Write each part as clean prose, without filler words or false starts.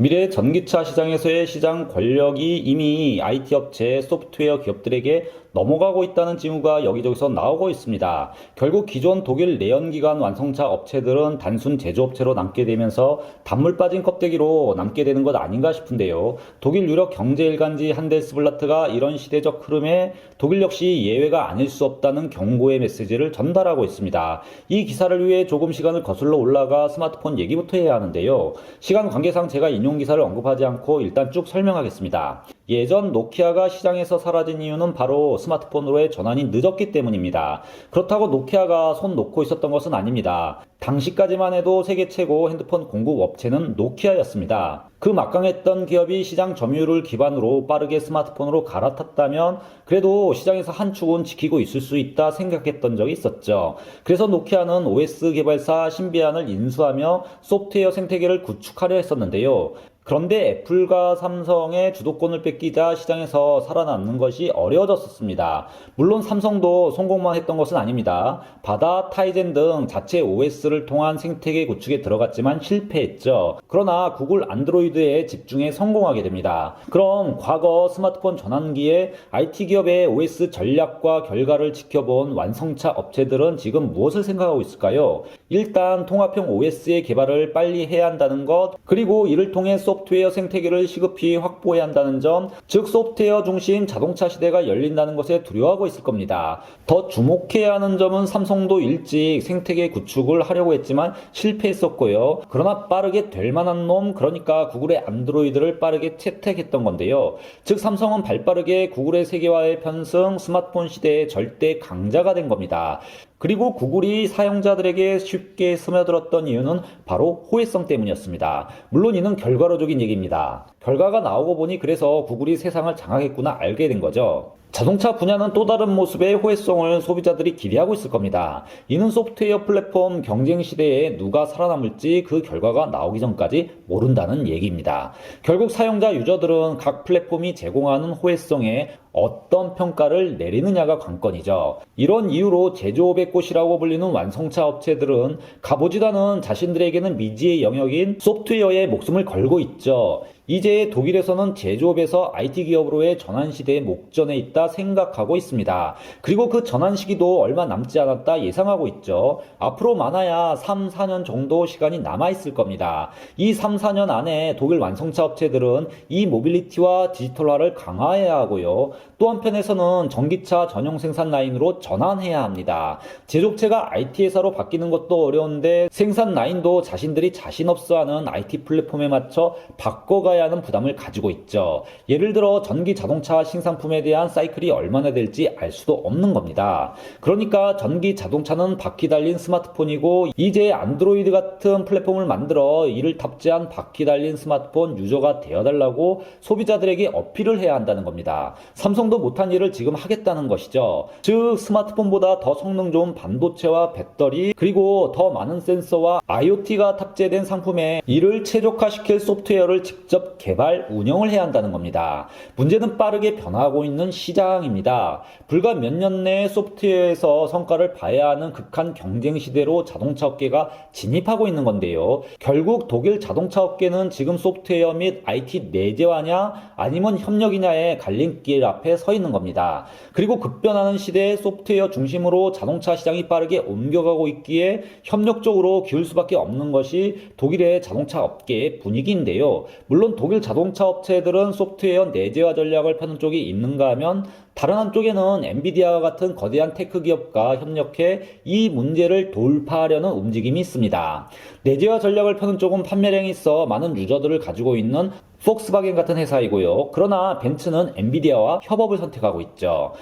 미래 전기차 시장에서의 시장 권력이 이미 IT 업체, 소프트웨어 기업들에게 넘어가고 있다는 징후가 여기저기서 나오고 있습니다. 결국 기존 독일 내연기관 완성차 업체들은 단순 제조업체로 남게 되면서 단물 빠진 껍데기로 남게 되는 것 아닌가 싶은데요. 독일 유력 경제일간지 한데스블라트가 이런 시대적 흐름에 독일 역시 예외가 아닐 수 없다는 경고의 메시지를 전달하고 있습니다. 이 기사를 위해 조금 시간을 거슬러 올라가 스마트폰 얘기부터 해야 하는데요. 시간 관계상 제가 인용 기사를 언급하지 않고 일단 쭉 설명하겠습니다. 예전 노키아가 시장에서 사라진 이유는 바로 스마트폰으로의 전환이 늦었기 때문입니다. 그렇다고 노키아가 손 놓고 있었던 것은 아닙니다. 당시까지만 해도 세계 최고 핸드폰 공급 업체는 노키아였습니다. 그 막강했던 기업이 시장 점유율을 기반으로 빠르게 스마트폰으로 갈아탔다면 그래도 시장에서 한 축은 지키고 있을 수 있다 생각했던 적이 있었죠. 그래서 노키아는 OS 개발사 신비안을 인수하며 소프트웨어 생태계를 구축하려 했었는데요. 그런데 애플과 삼성의 주도권을 뺏기자 시장에서 살아남는 것이 어려워졌습니다. 물론 삼성도 성공만 했던 것은 아닙니다. 바다, 타이젠 등 자체 OS를 통한 생태계 구축에 들어갔지만 실패했죠. 그러나 구글 안드로이드에 집중해 성공하게 됩니다. 그럼 과거 스마트폰 전환기에 IT 기업의 OS 전략과 결과를 지켜본 완성차 업체들은 지금 무엇을 생각하고 있을까요? 일단 통합형 OS의 개발을 빨리 해야 한다는 것, 그리고 이를 통해 소프트웨어 생태계를 시급히 확보해야 한다는 점, 즉 소프트웨어 중심 자동차 시대가 열린다는 것에 두려워하고 있을 겁니다. 더 주목해야 하는 점은 삼성도 일찍 생태계 구축을 하려고 했지만 실패했었고요. 그러나 빠르게 될 만한 놈, 그러니까 구글의 안드로이드를 빠르게 채택했던 건데요. 즉 삼성은 발빠르게 구글의 세계화에 편승, 스마트폰 시대의 절대 강자가 된 겁니다. 그리고 구글이 사용자들에게 쉽게 스며들었던 이유는 바로 호혜성 때문이었습니다. 물론 이는 결과론적인 얘기입니다. 결과가 나오고 보니 그래서 구글이 세상을 장악했구나 알게 된 거죠. 자동차 분야는 또 다른 모습의 호혜성을 소비자들이 기대하고 있을 겁니다. 이는 소프트웨어 플랫폼 경쟁 시대에 누가 살아남을지 그 결과가 나오기 전까지 모른다는 얘기입니다. 결국 사용자 유저들은 각 플랫폼이 제공하는 호혜성에 어떤 평가를 내리느냐가 관건이죠. 이런 이유로 제조업의 꽃이라고 불리는 완성차 업체들은 가보지도 않은 자신들에게는 미지의 영역인 소프트웨어에 목숨을 걸고 있죠. 이제 독일에서는 제조업에서 IT 기업으로의 전환 시대의 목전에 있다 생각하고 있습니다. 그리고 그 전환 시기도 얼마 남지 않았다 예상하고 있죠. 앞으로 많아야 3, 4년 정도 시간이 남아있을 겁니다. 이 3, 4년 안에 독일 완성차 업체들은 이 모빌리티와 디지털화를 강화해야 하고요. 또 한편에서는 전기차 전용 생산 라인으로 전환해야 합니다. 제조업체가 IT 회사로 바뀌는 것도 어려운데 생산 라인도 자신들이 자신 없어하는 IT 플랫폼에 맞춰 바꿔가야 하는 부담을 가지고 있죠. 예를 들어 전기 자동차 신상품에 대한 사이클이 얼마나 될지 알 수도 없는 겁니다. 그러니까 전기 자동차는 바퀴 달린 스마트폰이고 이제 안드로이드 같은 플랫폼을 만들어 이를 탑재한 바퀴 달린 스마트폰 유저가 되어달라고 소비자들에게 어필을 해야 한다는 겁니다. 삼성도 못한 일을 지금 하겠다는 것이죠. 즉 스마트폰보다 더 성능 좋은 반도체와 배터리 그리고 더 많은 센서와 IoT가 탑재된 상품에 이를 최적화시킬 소프트웨어를 직접 개발, 운영을 해야 한다는 겁니다. 문제는 빠르게 변화하고 있는 시장입니다. 불과 몇 년 내에 소프트웨어에서 성과를 봐야 하는 극한 경쟁 시대로 자동차 업계가 진입하고 있는 건데요. 결국 독일 자동차 업계는 지금 소프트웨어 및 IT 내재화냐 아니면 협력이냐의 갈림길 앞에 서 있는 겁니다. 그리고 급변하는 시대에 소프트웨어 중심으로 자동차 시장이 빠르게 옮겨가고 있기에 협력적으로 기울 수밖에 없는 것이 독일의 자동차 업계의 분위기인데요. 물론 독일 자동차 업체들은 소프트웨어 내재화 전략을 펴는 쪽이 있는가 하면 다른 한쪽에는 엔비디아와 같은 거대한 테크 기업과 협력해 이 문제를 돌파하려는 움직임이 있습니다. 내재화 전략을 펴는 쪽은 판매량이 있어 많은 유저들을 가지고 있는 폭스바겐 같은 회사이고요. 그러나 벤츠는 엔비디아와 협업을 선택하고 있죠.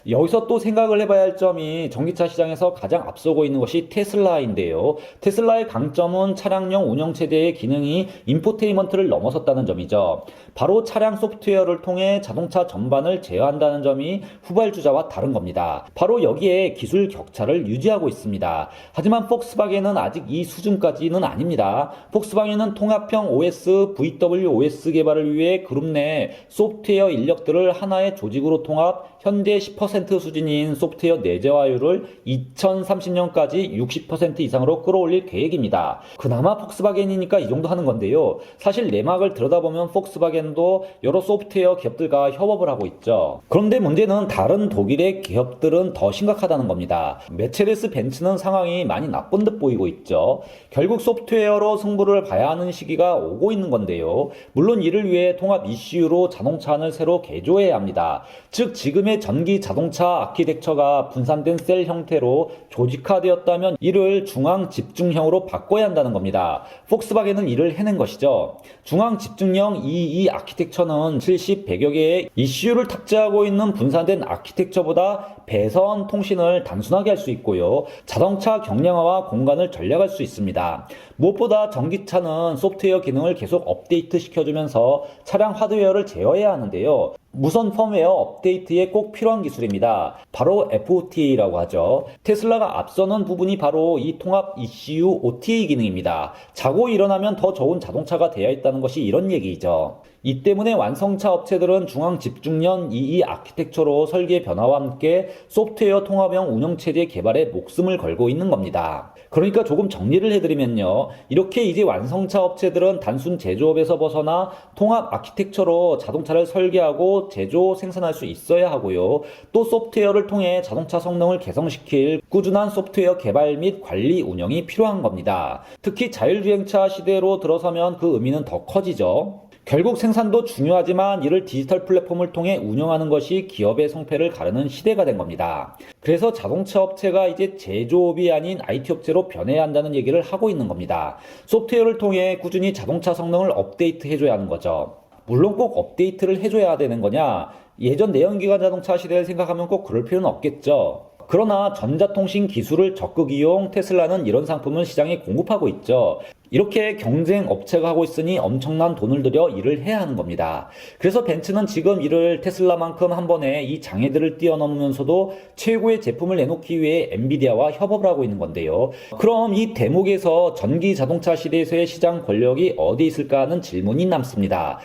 여기서 또 생각을 해봐야 할 점이 전기차 시장에서 가장 앞서고 있는 것이 테슬라인데요. 테슬라의 강점은 차량용 운영체제의 기능이 인포테인먼트를 넘어섰다는 점이죠. 바로 차량 소프트웨어를 통해 자동차 전반을 제어한다는 점이 후발주자와 다른 겁니다. 바로 여기에 기술 격차를 유지하고 있습니다. 하지만 폭스바겐은 아직 이 수준까지는 아닙니다. 폭스바겐은 통합형 OS, VW OS 개발을 위해 그룹 내 소프트웨어 인력들을 하나의 조직으로 통합, 현재 10% 30% 수준인 소프트웨어 내재화율을 2030년까지 60% 이상으로 끌어올릴 계획입니다. 그나마 폭스바겐이니까 이 정도 하는 건데요. 사실 내막을 들여다보면 폭스바겐도 여러 소프트웨어 기업들과 협업을 하고 있죠. 그런데 문제는 다른 독일의 기업들은 더 심각하다는 겁니다. 메체데스 벤츠는 상황이 많이 나쁜 듯 보이고 있죠. 결국 소프트웨어로 승부를 봐야 하는 시기가 오고 있는 건데요. 물론 이를 위해 통합 ECU로 자동차안을 새로 개조해야 합니다. 즉 지금의 전기 자동차 아키텍처가 분산된 셀 형태로 조직화되었다면 이를 중앙 집중형으로 바꿔야 한다는 겁니다. 폭스바겐은 이를 해낸 것이죠. 중앙 집중형 EE 아키텍처는 70, 100여 개의 ECU를 탑재하고 있는 분산된 아키텍처보다 배선 통신을 단순하게 할 수 있고요. 자동차 경량화와 공간을 전략할 수 있습니다. 무엇보다 전기차는 소프트웨어 기능을 계속 업데이트 시켜주면서 차량 하드웨어를 제어해야 하는데요. 무선 펌웨어 업데이트에 꼭 필요한 기술입니다. 바로 FOTA라고 하죠. 테슬라가 앞서는 부분이 바로 이 통합 ECU OTA 기능입니다. 자고 일어나면 더 좋은 자동차가 되어 있다는 것이 이런 얘기죠. 이 때문에 완성차 업체들은 중앙 집중형 EE 아키텍처로 설계 변화와 함께 소프트웨어 통합형 운영체제 개발에 목숨을 걸고 있는 겁니다. 그러니까 조금 정리를 해드리면요. 이렇게 이제 완성차 업체들은 단순 제조업에서 벗어나 통합 아키텍처로 자동차를 설계하고 제조, 생산할 수 있어야 하고요. 또 소프트웨어를 통해 자동차 성능을 개선시킬 꾸준한 소프트웨어 개발 및 관리 운영이 필요한 겁니다. 특히 자율주행차 시대로 들어서면 그 의미는 더 커지죠. 결국 생산도 중요하지만 이를 디지털 플랫폼을 통해 운영하는 것이 기업의 성패를 가르는 시대가 된 겁니다. 그래서 자동차 업체가 이제 제조업이 아닌 IT 업체로 변해야 한다는 얘기를 하고 있는 겁니다. 소프트웨어를 통해 꾸준히 자동차 성능을 업데이트 해줘야 하는 거죠. 물론 꼭 업데이트를 해줘야 되는 거냐? 예전 내연기관 자동차 시대를 생각하면 꼭 그럴 필요는 없겠죠. 그러나 전자통신 기술을 적극 이용 테슬라는 이런 상품을 시장에 공급하고 있죠. 이렇게 경쟁 업체가 하고 있으니 엄청난 돈을 들여 일을 해야 하는 겁니다. 그래서 벤츠는 지금 이를 테슬라만큼 한 번에 이 장애들을 뛰어넘으면서도 최고의 제품을 내놓기 위해 엔비디아와 협업을 하고 있는 건데요. 그럼 이 대목에서 전기 자동차 시대에서의 시장 권력이 어디 있을까 하는 질문이 남습니다.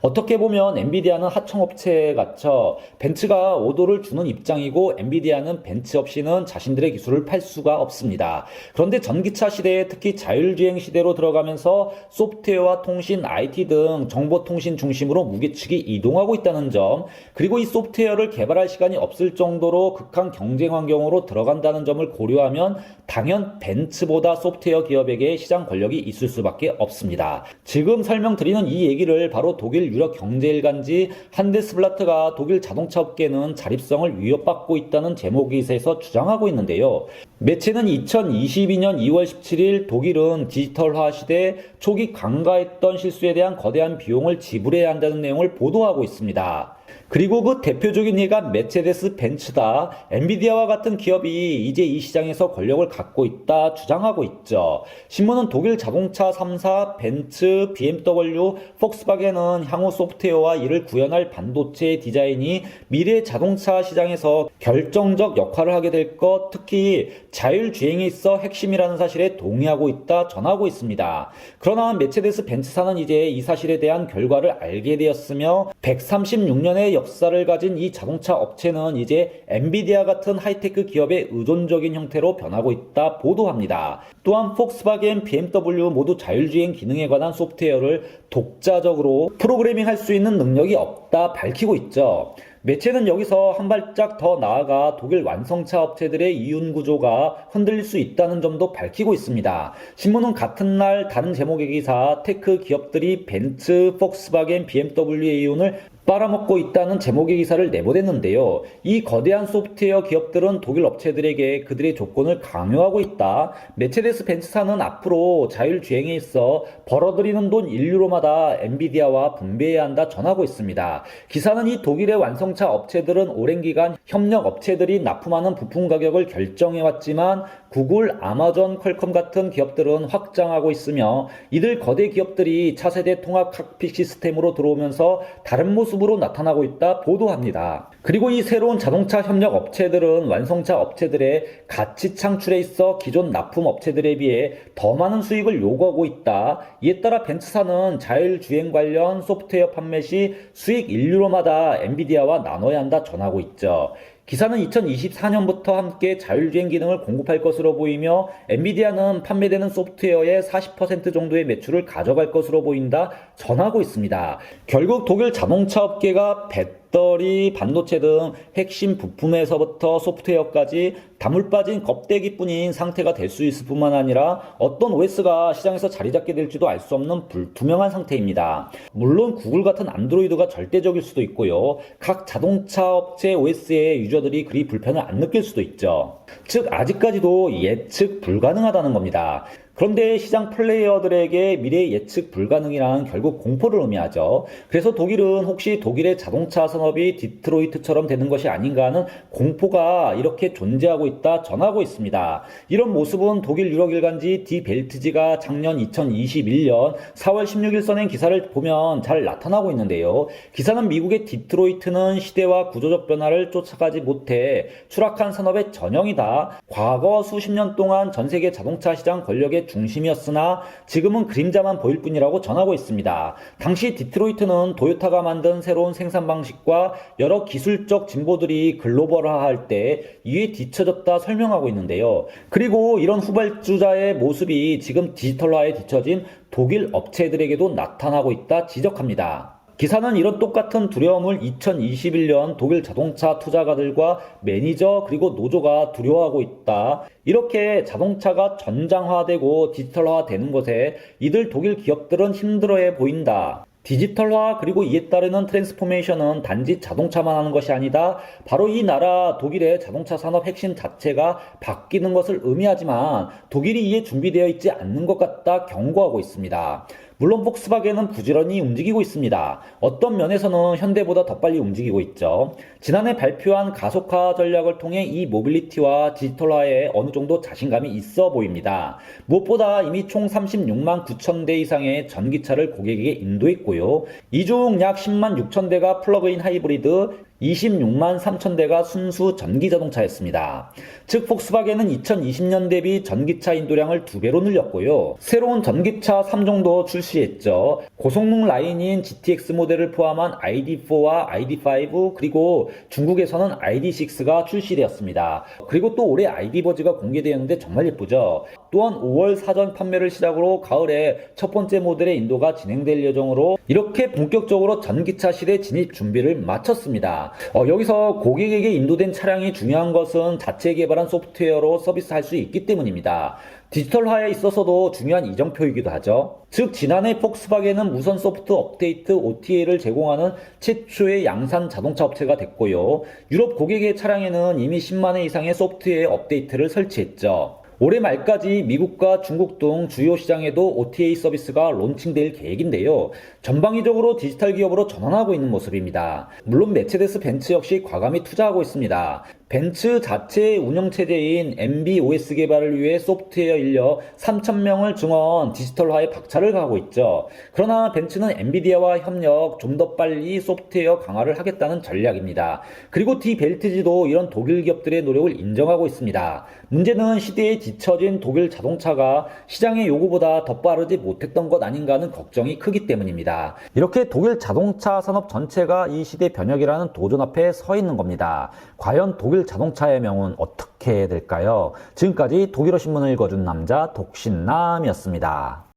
어떻게 보면 엔비디아는 하청업체에 갇혀 벤츠가 오도를 주는 입장이고 엔비디아는 벤츠 없이는 자신들의 기술을 팔 수가 없습니다. 그런데 전기차 시대에 특히 자율주행 시대로 들어가면서 소프트웨어와 통신, IT 등 정보통신 중심으로 무게축이 이동하고 있다는 점, 그리고 이 소프트웨어를 개발할 시간이 없을 정도로 극한 경쟁 환경으로 들어간다는 점을 고려하면 당연 벤츠보다 소프트웨어 기업에게 시장 권력이 있을 수밖에 없습니다. 지금 설명드리는 이 얘기를 바로 독일 유력 경제일간지 한데스블라트가 독일 자동차 업계는 자립성을 위협받고 있다는 제목 기사에서 주장하고 있는데요. 매체는 2022년 2월 17일 독일은 디지털화 시대 초기 간과했던 실수에 대한 거대한 비용을 지불해야 한다는 내용을 보도하고 있습니다. 그리고 그 대표적인 예가 메체데스 벤츠다. 엔비디아와 같은 기업이 이제 이 시장에서 권력을 갖고 있다 주장하고 있죠. 신문은 독일 자동차 3사 벤츠, BMW, 폭스바겐은 향후 소프트웨어와 이를 구현할 반도체 디자인이 미래 자동차 시장에서 결정적 역할을 하게 될 것, 특히 자율주행에 있어 핵심이라는 사실에 동의하고 있다 전하고 있습니다. 그러나 메체데스 벤츠사는 이제 이 사실에 대한 결과를 알게 되었으며 136년의 역사를 가진 이 자동차 업체는 이제 엔비디아 같은 하이테크 기업의 의존적인 형태로 변하고 있다 보도합니다. 또한 폭스바겐, BMW 모두 자율주행 기능에 관한 소프트웨어를 독자적으로 프로그래밍할 수 있는 능력이 없다 밝히고 있죠. 매체는 여기서 한 발짝 더 나아가 독일 완성차 업체들의 이윤 구조가 흔들릴 수 있다는 점도 밝히고 있습니다. 신문은 같은 날 다른 제목의 기사 테크 기업들이 벤츠, 폭스바겐, BMW의 이윤을 빨아먹고 있다는 제목의 기사를 내보냈는데요. 이 거대한 소프트웨어 기업들은 독일 업체들에게 그들의 조건을 강요하고 있다. 메체데스 벤츠사는 앞으로 자율주행에 있어 벌어들이는 돈 인류로마다 엔비디아와 분배해야 한다 전하고 있습니다. 기사는 이 독일의 완성차 업체들은 오랜 기간 협력 업체들이 납품하는 부품 가격을 결정해왔지만 구글, 아마존, 퀄컴 같은 기업들은 확장하고 있으며 이들 거대 기업들이 차세대 통합 칵핏 시스템으로 들어오면서 다른 모습으로 모습으로 나타나고 있다 보도합니다. 그리고 이 새로운 자동차 협력 업체들은 완성차 업체들의 가치 창출에 있어 기존 납품 업체들에 비해 더 많은 수익을 요구하고 있다. 이에 따라 벤츠사는 자율주행 관련 소프트웨어 판매 시 수익 1유로마다 엔비디아와 나눠야 한다 전하고 있죠. 기사는 2024년부터 함께 자율주행 기능을 공급할 것으로 보이며 엔비디아는 판매되는 소프트웨어의 40% 정도의 매출을 가져갈 것으로 보인다 전하고 있습니다. 결국 독일 자동차 업계가 배터리, 반도체 등 핵심 부품에서부터 소프트웨어까지 단물 빠진 껍데기뿐인 상태가 될 수 있을 뿐만 아니라 어떤 OS가 시장에서 자리 잡게 될지도 알 수 없는 불투명한 상태입니다. 물론 구글 같은 안드로이드가 절대적일 수도 있고요. 각 자동차 업체 OS의 유저들이 그리 불편을 안 느낄 수도 있죠. 즉 아직까지도 예측 불가능하다는 겁니다. 그런데 시장 플레이어들에게 미래 예측 불가능이란 결국 공포를 의미하죠. 그래서 독일은 혹시 독일의 자동차 산업이 디트로이트처럼 되는 것이 아닌가 하는 공포가 이렇게 존재하고 있다 전하고 있습니다. 이런 모습은 독일 유력 일간지 디 벨트지가 작년 2021년 4월 16일 써낸 기사를 보면 잘 나타나고 있는데요. 기사는 미국의 디트로이트는 시대와 구조적 변화를 쫓아가지 못해 추락한 산업의 전형이다. 과거 수십 년 동안 전 세계 자동차 시장 권력의 중심이었으나 지금은 그림자만 보일 뿐이라고 전하고 있습니다. 당시 디트로이트는 토요타가 만든 새로운 생산 방식과 여러 기술적 진보들이 글로벌화할 때 이에 뒤처졌다 설명하고 있는데요. 그리고 이런 후발주자의 모습이 지금 디지털화에 뒤처진 독일 업체들에게도 나타나고 있다 지적합니다. 기사는 이런 똑같은 두려움을 2021년 독일 자동차 투자가들과 매니저 그리고 노조가 두려워하고 있다. 이렇게 자동차가 전장화되고 디지털화되는 것에 이들 독일 기업들은 힘들어해 보인다. 디지털화 그리고 이에 따르는 트랜스포메이션은 단지 자동차만 하는 것이 아니다. 바로 이 나라 독일의 자동차 산업 핵심 자체가 바뀌는 것을 의미하지만 독일이 이에 준비되어 있지 않는 것 같다 경고하고 있습니다. 물론 폭스바겐은 부지런히 움직이고 있습니다. 어떤 면에서는 현대보다 더 빨리 움직이고 있죠. 지난해 발표한 가속화 전략을 통해 이 모빌리티와 디지털화에 어느 정도 자신감이 있어 보입니다. 무엇보다 이미 총 36만 9천 대 이상의 전기차를 고객에게 인도했고요. 이 중 약 10만 6천 대가 플러그인 하이브리드, 26만 3천 대가 순수 전기자동차였습니다. 즉 폭스바겐은 2020년 대비 전기차 인도량을 2배로 늘렸고요. 새로운 전기차 3종도 출시했죠. 고성능 라인인 GTX 모델을 포함한 ID4와 ID5 그리고 중국에서는 ID6가 출시되었습니다. 그리고 또 올해 ID 버즈가 공개되었는데 정말 예쁘죠. 또한 5월 사전 판매를 시작으로 가을에 첫 번째 모델의 인도가 진행될 예정으로 이렇게 본격적으로 전기차 시대 진입 준비를 마쳤습니다. 여기서 고객에게 인도된 차량이 중요한 것은 자체 개발한 소프트웨어로 서비스할 수 있기 때문입니다. 디지털화에 있어서도 중요한 이정표이기도 하죠. 즉 지난해 폭스바겐은 무선 소프트 업데이트 OTA를 제공하는 최초의 양산 자동차 업체가 됐고요. 유럽 고객의 차량에는 이미 10만 회 이상의 소프트웨어 업데이트를 설치했죠. 올해 말까지 미국과 중국 등 주요 시장에도 OTA 서비스가 론칭될 계획인데요. 전방위적으로 디지털 기업으로 전환하고 있는 모습입니다. 물론 메체데스 벤츠 역시 과감히 투자하고 있습니다. 벤츠 자체의 운영체제인 MB.OS 개발을 위해 소프트웨어 인력 3,000명을 증원 디지털화에 박차를 가하고 있죠. 그러나 벤츠는 엔비디아와 협력 좀 더 빨리 소프트웨어 강화를 하겠다는 전략입니다. 그리고 디벨트지도 이런 독일 기업들의 노력을 인정하고 있습니다. 문제는 시대에 뒤처진 독일 자동차가 시장의 요구보다 더 빠르지 못했던 것 아닌가 하는 걱정이 크기 때문입니다. 이렇게 독일 자동차 산업 전체가 이 시대 변혁이라는 도전 앞에 서 있는 겁니다. 과연 독일 자동차의 명은 어떻게 될까요? 지금까지 독일어 신문을 읽어준 남자 독신남이었습니다.